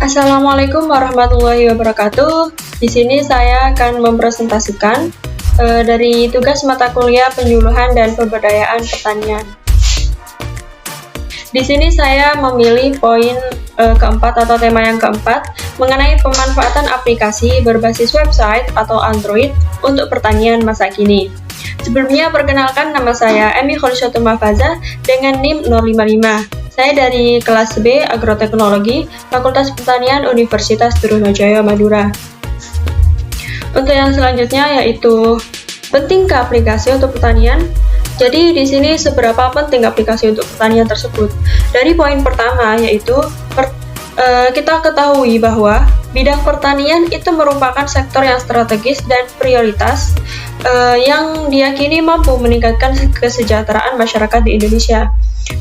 Assalamualaikum warahmatullahi wabarakatuh. Di sini saya akan mempresentasikan dari tugas mata kuliah penyuluhan dan pemberdayaan pertanian. Di sini saya memilih poin keempat atau tema yang keempat mengenai pemanfaatan aplikasi berbasis website atau Android untuk pertanian masa kini. Sebelumnya perkenalkan, nama saya Emi Kholisyatul Mahfazah dengan NIM 055. Saya dari kelas B Agroteknologi, Fakultas Pertanian Universitas Trunojoyo, Madura. Untuk yang selanjutnya yaitu pentingkah aplikasi untuk pertanian. Jadi di sini seberapa penting aplikasi untuk pertanian tersebut. Dari poin pertama yaitu kita ketahui bahwa bidang pertanian itu merupakan sektor yang strategis dan prioritas yang diyakini mampu meningkatkan kesejahteraan masyarakat di Indonesia.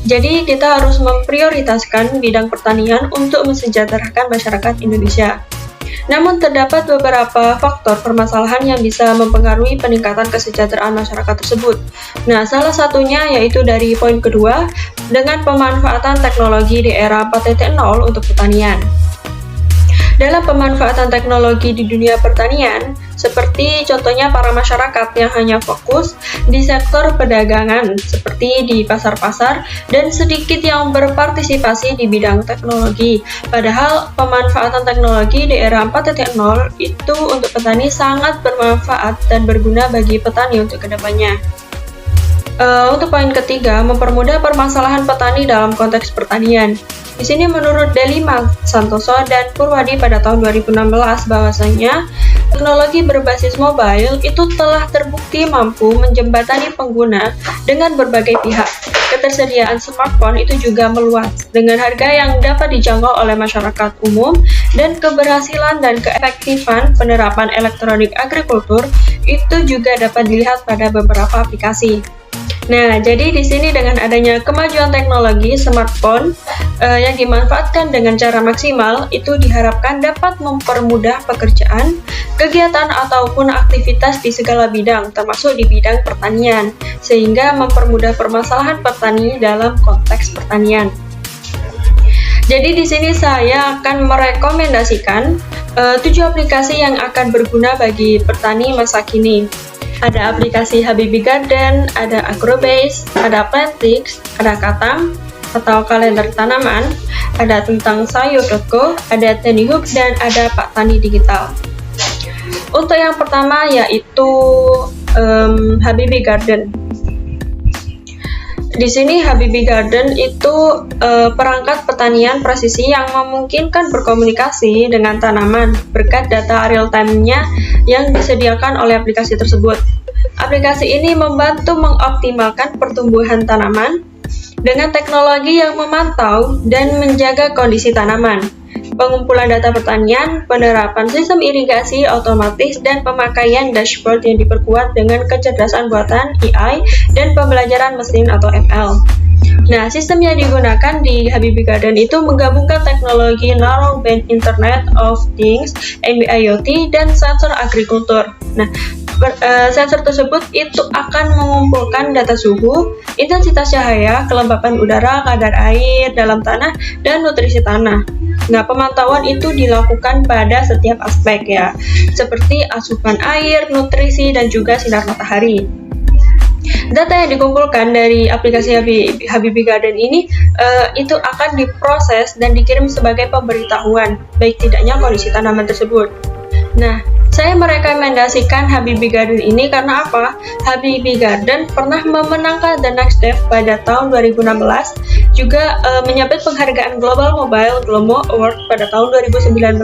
Jadi kita harus memprioritaskan bidang pertanian untuk mensejahterakan masyarakat Indonesia. Namun terdapat beberapa faktor permasalahan yang bisa mempengaruhi peningkatan kesejahteraan masyarakat tersebut. Nah, salah satunya yaitu dari poin kedua dengan pemanfaatan teknologi di era 4.0 untuk pertanian. Dalam pemanfaatan teknologi di dunia pertanian, seperti contohnya para masyarakat yang hanya fokus di sektor perdagangan, seperti di pasar-pasar, dan sedikit yang berpartisipasi di bidang teknologi. Padahal pemanfaatan teknologi di era 4.0 itu untuk petani sangat bermanfaat dan berguna bagi petani untuk kedepannya. Untuk poin ketiga, mempermudah permasalahan petani dalam konteks pertanian. Di sini menurut Delima Santoso dan Purwadi pada tahun 2016 bahwasanya teknologi berbasis mobile itu telah terbukti mampu menjembatani pengguna dengan berbagai pihak. Ketersediaan smartphone itu juga meluas dengan harga yang dapat dijangkau oleh masyarakat umum dan keberhasilan dan keefektifan penerapan elektronik agrikultur itu juga dapat dilihat pada beberapa aplikasi. Nah, jadi di sini dengan adanya kemajuan teknologi smartphone yang dimanfaatkan dengan cara maksimal, itu diharapkan dapat mempermudah pekerjaan, kegiatan ataupun aktivitas di segala bidang, termasuk di bidang pertanian, sehingga mempermudah permasalahan petani dalam konteks pertanian. Jadi di sini saya akan merekomendasikan 7 aplikasi yang akan berguna bagi petani masa kini. Ada aplikasi Habibi Garden, ada Agrobase, ada Plantix, ada Katam atau kalender tanaman, ada tentang sayur.co, ada Tenihub, dan ada Pak Tani Digital. Untuk yang pertama yaitu Habibi Garden. Di sini Habibi Garden itu perangkat pertanian presisi yang memungkinkan berkomunikasi dengan tanaman berkat data real time-nya yang disediakan oleh aplikasi tersebut. Aplikasi ini membantu mengoptimalkan pertumbuhan tanaman dengan teknologi yang memantau dan menjaga kondisi tanaman, pengumpulan data pertanian, penerapan sistem irigasi otomatis, dan pemakaian dashboard yang diperkuat dengan kecerdasan buatan AI dan pembelajaran mesin atau ML. Nah, sistem yang digunakan di Habibi Garden itu menggabungkan teknologi Narrowband Internet of Things, NB-IoT, dan sensor agrikultur. Nah, sensor tersebut itu akan mengumpulkan data suhu, intensitas cahaya, kelembapan udara, kadar air dalam tanah, dan nutrisi tanah. Nah, pemantauan itu dilakukan pada setiap aspek ya, seperti asupan air, nutrisi, dan juga sinar matahari. Data yang dikumpulkan dari aplikasi Habibi Garden ini itu akan diproses dan dikirim sebagai pemberitahuan, baik tidaknya kondisi tanaman tersebut. Nah, saya merekomendasikan Habibi Garden ini karena apa? Habibi Garden pernah memenangkan The Next Step pada tahun 2016, juga menyabet penghargaan Global Mobile Glomo Award pada tahun 2019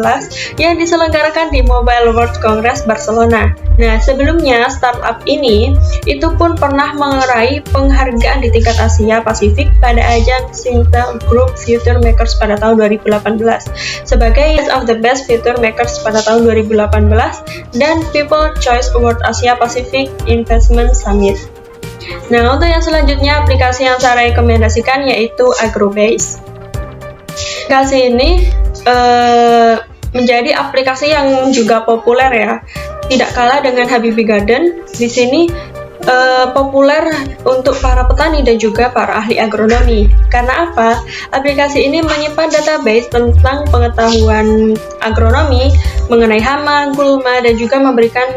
yang diselenggarakan di Mobile World Congress Barcelona. Nah, sebelumnya startup ini itu pun pernah meraih penghargaan di tingkat Asia Pasifik pada ajang Singtel Group Future Makers pada tahun 2018 sebagai Best of the Best Future Makers pada tahun 2018 dan People Choice Award Asia Pacific Investment Summit. Nah, untuk yang selanjutnya aplikasi yang saya rekomendasikan yaitu Agrobase. Aplikasi ini menjadi aplikasi yang juga populer ya. Tidak kalah dengan Habibi Garden, di sini populer untuk para petani dan juga para ahli agronomi. Karena apa? Aplikasi ini menyimpan database tentang pengetahuan agronomi mengenai hama, gulma, dan juga memberikan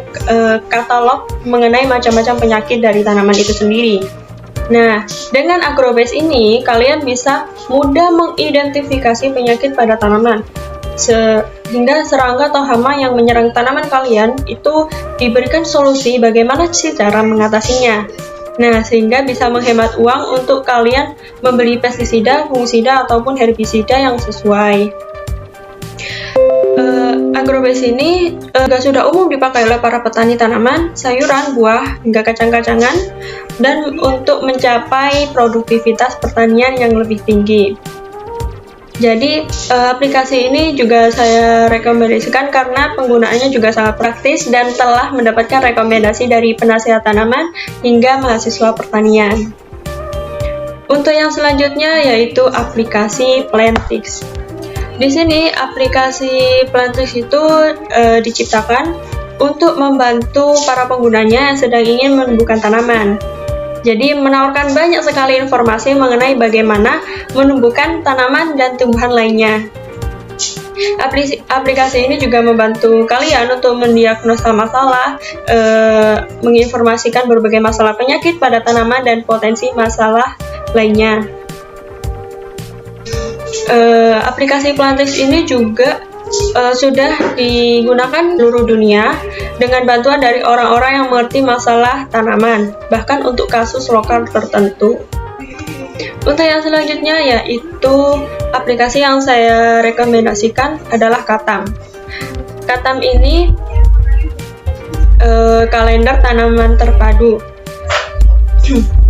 katalog mengenai macam-macam penyakit dari tanaman itu sendiri. Nah, dengan Agrobase ini, kalian bisa mudah mengidentifikasi penyakit pada tanaman, sehingga serangga atau hama yang menyerang tanaman kalian itu diberikan solusi bagaimana sih cara mengatasinya. Nah, sehingga bisa menghemat uang untuk kalian membeli pestisida, fungisida, ataupun herbisida yang sesuai. Agrobase ini sudah umum dipakai oleh para petani tanaman, sayuran, buah, hingga kacang-kacangan, dan untuk mencapai produktivitas pertanian yang lebih tinggi. Jadi, aplikasi ini juga saya rekomendasikan karena penggunaannya juga sangat praktis dan telah mendapatkan rekomendasi dari penasihat tanaman hingga mahasiswa pertanian. Untuk yang selanjutnya yaitu aplikasi Plantix. Di sini aplikasi Plantix itu diciptakan untuk membantu para penggunanya yang sedang ingin menumbuhkan tanaman. Jadi menawarkan banyak sekali informasi mengenai bagaimana menumbuhkan tanaman dan tumbuhan lainnya. Aplikasi ini juga membantu kalian untuk mendiagnosa masalah, menginformasikan berbagai masalah penyakit pada tanaman dan potensi masalah lainnya. Aplikasi Plantix ini juga sudah digunakan seluruh dunia dengan bantuan dari orang-orang yang mengerti masalah tanaman, bahkan untuk kasus lokal tertentu. Untuk yang selanjutnya yaitu aplikasi yang saya rekomendasikan adalah Katam. Katam ini kalender tanaman terpadu.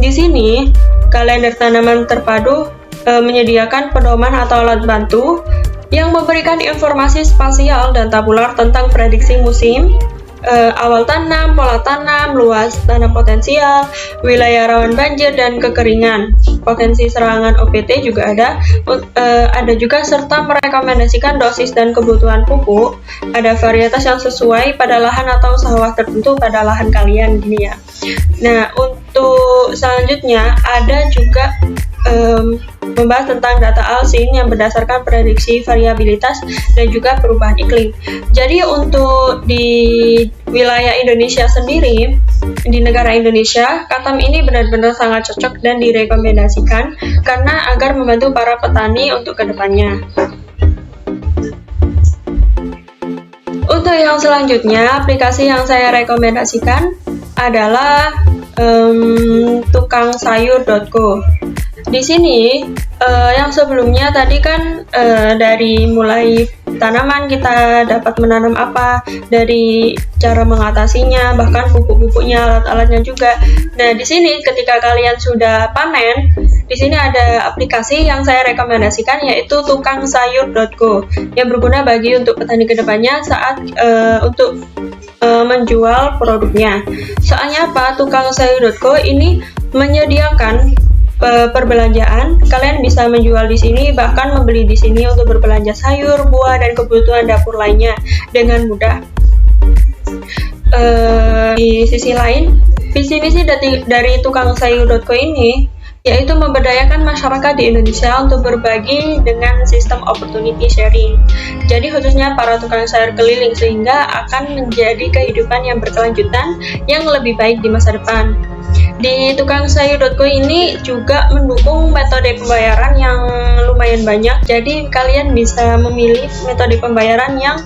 Di sini kalender tanaman terpadu menyediakan pedoman atau alat bantu yang memberikan informasi spasial dan tabular tentang prediksi musim, awal tanam, pola tanam, luas tanam potensial, wilayah rawan banjir dan kekeringan. Potensi serangan OPT juga ada juga, serta merekomendasikan dosis dan kebutuhan pupuk. Ada varietas yang sesuai pada lahan atau sawah tertentu pada lahan kalian gini ya. Nah, untuk selanjutnya ada juga membahas tentang data Alsin yang berdasarkan prediksi variabilitas dan juga perubahan iklim. Jadi untuk di wilayah Indonesia sendiri, di negara Indonesia, Katam ini benar-benar sangat cocok dan direkomendasikan karena agar membantu para petani untuk kedepannya. Untuk yang selanjutnya, aplikasi yang saya rekomendasikan adalah tukangsayur.co. Di sini yang sebelumnya tadi kan dari mulai tanaman kita dapat menanam apa, dari cara mengatasinya, bahkan pupuk-pupuknya, alat-alatnya juga. Nah, di sini ketika kalian sudah panen, di sini ada aplikasi yang saya rekomendasikan yaitu tukangsayur.co yang berguna bagi untuk petani kedepannya saat untuk menjual produknya. Soalnya apa? Tukangsayur.co ini menyediakan perbelanjaan. Kalian bisa menjual di sini, bahkan membeli di sini untuk berbelanja sayur, buah, dan kebutuhan dapur lainnya dengan mudah. Di sisi lain, visi misi dari tukangsayur.co ini yaitu memberdayakan masyarakat di Indonesia untuk berbagi dengan sistem opportunity sharing. Jadi khususnya para tukang sayur keliling, sehingga akan menjadi kehidupan yang berkelanjutan yang lebih baik di masa depan. Di tukangsayur.co ini juga mendukung metode pembayaran yang lumayan banyak, jadi kalian bisa memilih metode pembayaran yang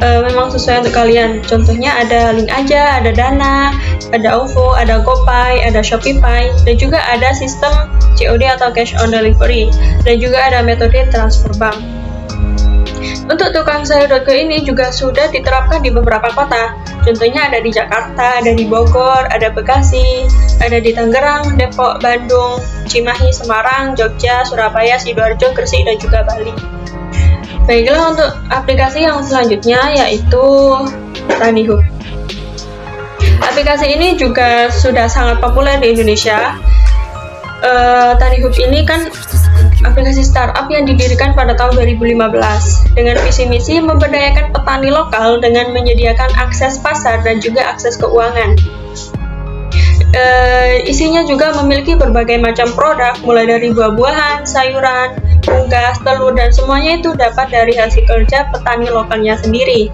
memang sesuai untuk kalian. Contohnya ada Link Aja, ada Dana, ada OVO, ada GoPay, ada Shopify, dan juga ada sistem COD atau Cash on Delivery, dan juga ada metode transfer bank. Untuk tukangsayur.co ini juga sudah diterapkan di beberapa kota. Contohnya ada di Jakarta, ada di Bogor, ada Bekasi, ada di Tangerang, Depok, Bandung, Cimahi, Semarang, Jogja, Surabaya, Sidoarjo, Gresik, dan juga Bali. Baiklah, untuk aplikasi yang selanjutnya yaitu TaniHub. Aplikasi ini juga sudah sangat populer di Indonesia. TaniHub ini kan aplikasi startup yang didirikan pada tahun 2015 dengan visi misi memberdayakan petani lokal dengan menyediakan akses pasar dan juga akses keuangan. Isinya juga memiliki berbagai macam produk, mulai dari buah-buahan, sayuran, unggas, telur, dan semuanya itu dapat dari hasil kerja petani lokalnya sendiri.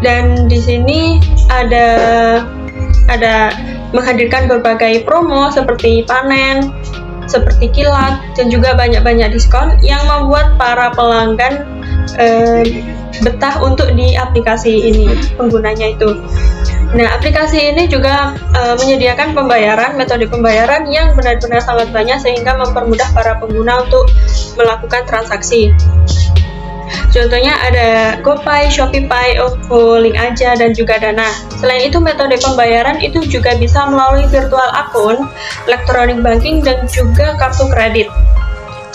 Dan di sini ada menghadirkan berbagai promo seperti panen, seperti kilat, dan juga banyak-banyak diskon yang membuat para pelanggan betah untuk di aplikasi ini, penggunanya itu. Nah, aplikasi ini juga menyediakan metode pembayaran yang benar-benar sangat banyak sehingga mempermudah para pengguna untuk melakukan transaksi. Contohnya ada GoPay, Shopee, OVO, Link Aja, dan juga Dana. Selain itu, metode pembayaran itu juga bisa melalui virtual account, electronic banking, dan juga kartu kredit.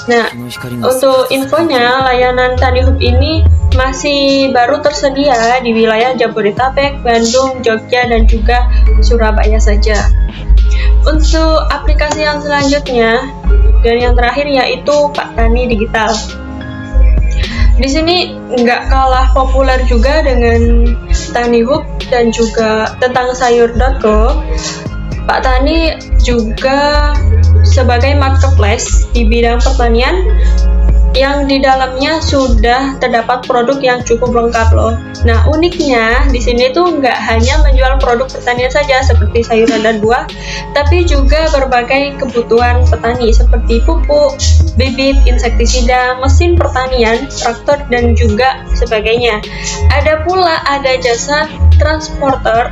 Nah, untuk infonya, layanan TaniHub ini masih baru tersedia di wilayah Jabodetabek, Bandung, Jogja, dan juga Surabaya saja. Untuk aplikasi yang selanjutnya dan yang terakhir yaitu Pak Tani Digital. Di sini nggak kalah populer juga dengan TaniHub dan juga tentang sayur.co. Pak Tani juga sebagai marketplace di bidang pertanian yang di dalamnya sudah terdapat produk yang cukup lengkap loh. Nah, uniknya di sini tuh nggak hanya menjual produk pertanian saja seperti sayuran dan buah, tapi juga berbagai kebutuhan petani seperti pupuk, bibit, insektisida, mesin pertanian, traktor, dan juga sebagainya. Ada jasa transporter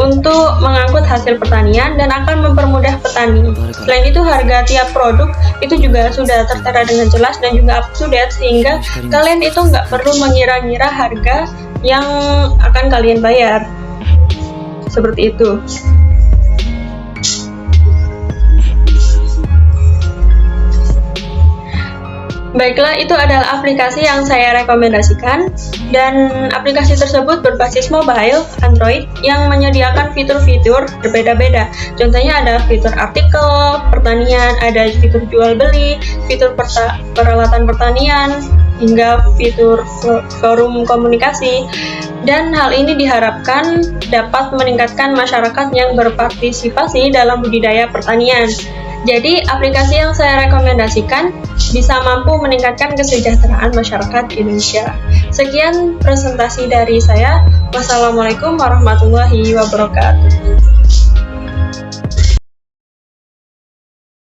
untuk mengangkut hasil pertanian dan akan mempermudah petani. Selain itu, harga tiap produk itu juga sudah tertera dengan jelas dan juga up to date sehingga kalian itu nggak perlu mengira-ngira harga yang akan kalian bayar. Seperti itu. Baiklah, itu adalah aplikasi yang saya rekomendasikan, dan aplikasi tersebut berbasis mobile Android yang menyediakan fitur-fitur berbeda-beda. Contohnya ada fitur artikel pertanian, ada fitur jual beli, fitur peralatan pertanian, hingga fitur forum komunikasi. Dan hal ini diharapkan dapat meningkatkan masyarakat yang berpartisipasi dalam budidaya pertanian. Jadi, aplikasi yang saya rekomendasikan bisa mampu meningkatkan kesejahteraan masyarakat Indonesia. Sekian presentasi dari saya. Wassalamualaikum warahmatullahi wabarakatuh.